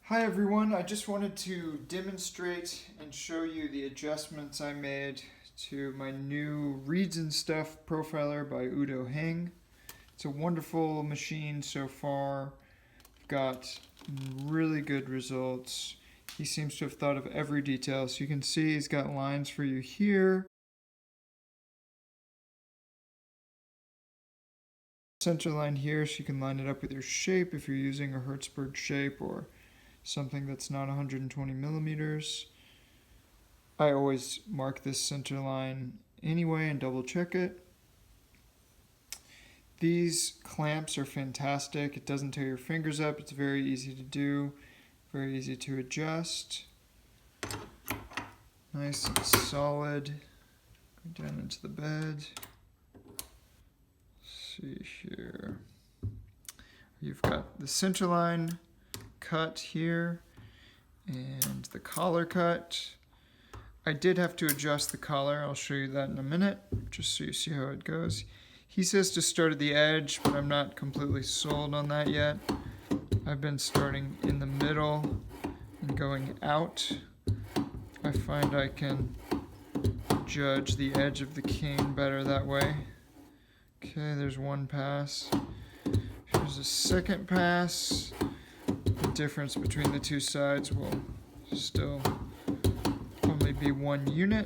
Hi everyone, I just wanted to demonstrate and show you the adjustments I made to my new Reads and Stuff profiler by Udo Heng. It's a wonderful machine so far. Got really good results. He seems to have thought of every detail. So you can see he's got lines for you here. Center line here, so you can line it up with your shape if you're using a Hertzberg shape or something that's not 120 millimeters. I always mark this center line anyway and double check it. These clamps are fantastic. It doesn't tear your fingers up. It's very easy to do, very easy to adjust. Nice and solid. Go down into the bed. Let's see here. You've got the center line cut here and the collar cut. I did have to adjust the collar. I'll show you that in a minute, just so you see how it goes. He says to start at the edge, but I'm not completely sold on that yet. I've been starting in the middle and going out. I find I can judge the edge of the cane better that way. Okay, there's one pass. Here's a second pass. The difference between the two sides will still only be one unit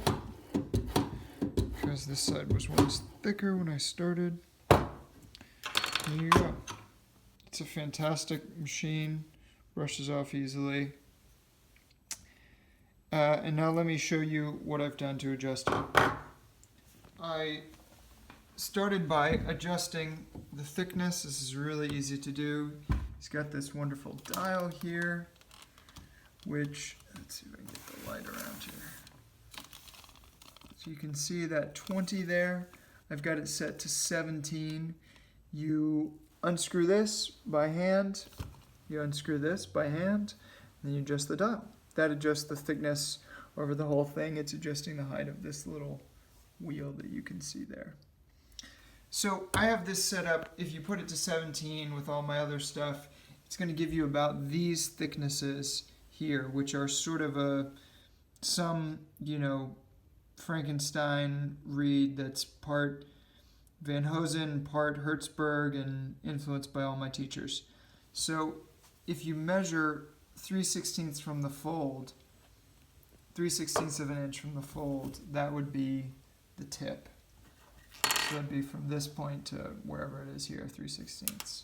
because this side was once thicker when I started. There you go. It's a fantastic machine, brushes off easily. And now let me show you what I've done to adjust it. I started by adjusting the thickness. This is really easy to do. He's got this wonderful dial here, which, let's see if I can get the light around here. So you can see that 20 there. I've got it set to 17. You unscrew this by hand. You unscrew this by hand, and then you adjust the dial. That adjusts the thickness over the whole thing. It's adjusting the height of this little wheel that you can see there. So I have this set up. If you put it to 17 with all my other stuff, it's going to give you about these thicknesses here, which are sort of some Frankenstein reed that's part Van Hosen, part Hertzberg, and influenced by all my teachers. So if you measure 3/16 from the fold, 3/16 of an inch from the fold, that would be the tip. So that'd be from this point to wherever it is here, 3/16.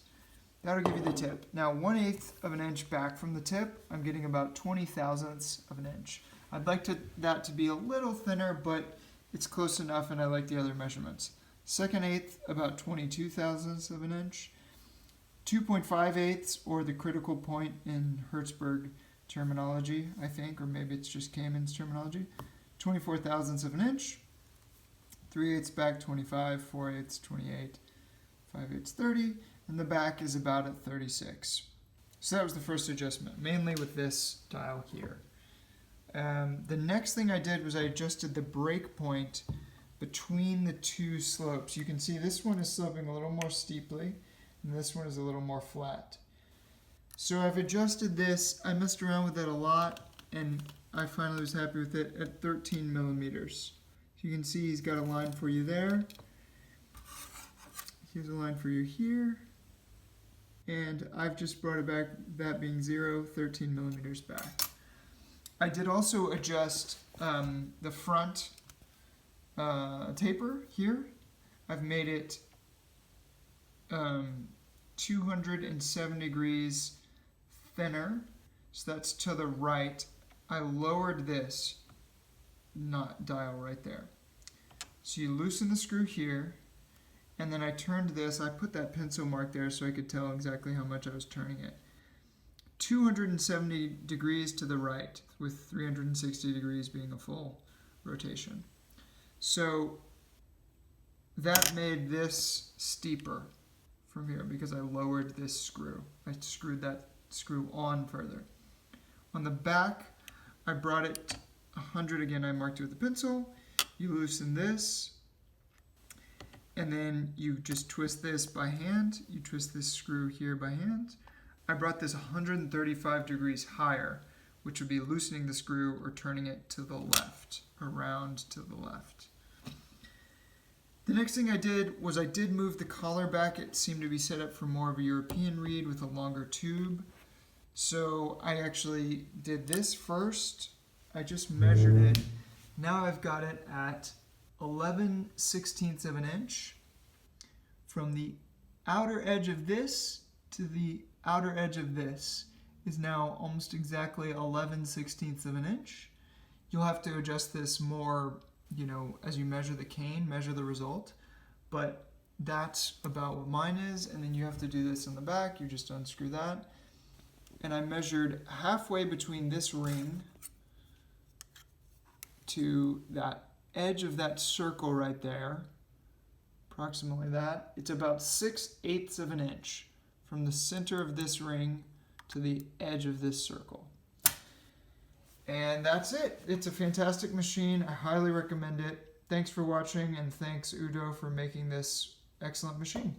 That'll give you the tip. Now 1/8 of an inch back from the tip, I'm getting about 20 thousandths of an inch. I'd like that to be a little thinner, but it's close enough and I like the other measurements. 2/8, about 22 thousandths of an inch. 2.5/8, or the critical point in Hertzberg terminology, I think, or maybe it's just Kamen's terminology. 24 thousandths of an inch. 3/8 back, 25, 4/8, 28, 5/8, 30, and the back is about at 36. So that was the first adjustment, mainly with this dial here. The next thing I did was I adjusted the break point between the two slopes. You can see this one is sloping a little more steeply, and this one is a little more flat. So I've adjusted this. I messed around with it a lot, and I finally was happy with it at 13 millimeters. You can see he's got a line for you there. Here's a line for you here. And I've just brought it back, that being 0, 13 millimeters back. I did also adjust the front taper here. I've made it 207 degrees thinner, so that's to the right. I lowered this dial right there. So you loosen the screw here, and then I turned this. I put that pencil mark there so I could tell exactly how much I was turning it. 270 degrees to the right, with 360 degrees being a full rotation. So that made this steeper from here because I lowered this screw. I screwed that screw on further. On the back, I brought it 100 again. I marked it with a pencil. You loosen this, and then you just twist this by hand. You twist this screw here by hand. I brought this 135 degrees higher, which would be loosening the screw or turning it to the left, around to the left. The next thing I did was I did move the collar back. It seemed to be set up for more of a European reed with a longer tube. So I actually did this first. I just measured it. Now I've got it at 11/16 of an inch. From the outer edge of this to the outer edge of this is now almost exactly 11/16 of an inch. You'll have to adjust this more, as you measure the cane, measure the result. But that's about what mine is. And then you have to do this in the back. You just unscrew that. And I measured halfway between this ring to that edge of that circle right there, approximately that. It's about 6/8 of an inch from the center of this ring to the edge of this circle. And that's it. It's a fantastic machine. I highly recommend it. Thanks for watching, and thanks Udo for making this excellent machine.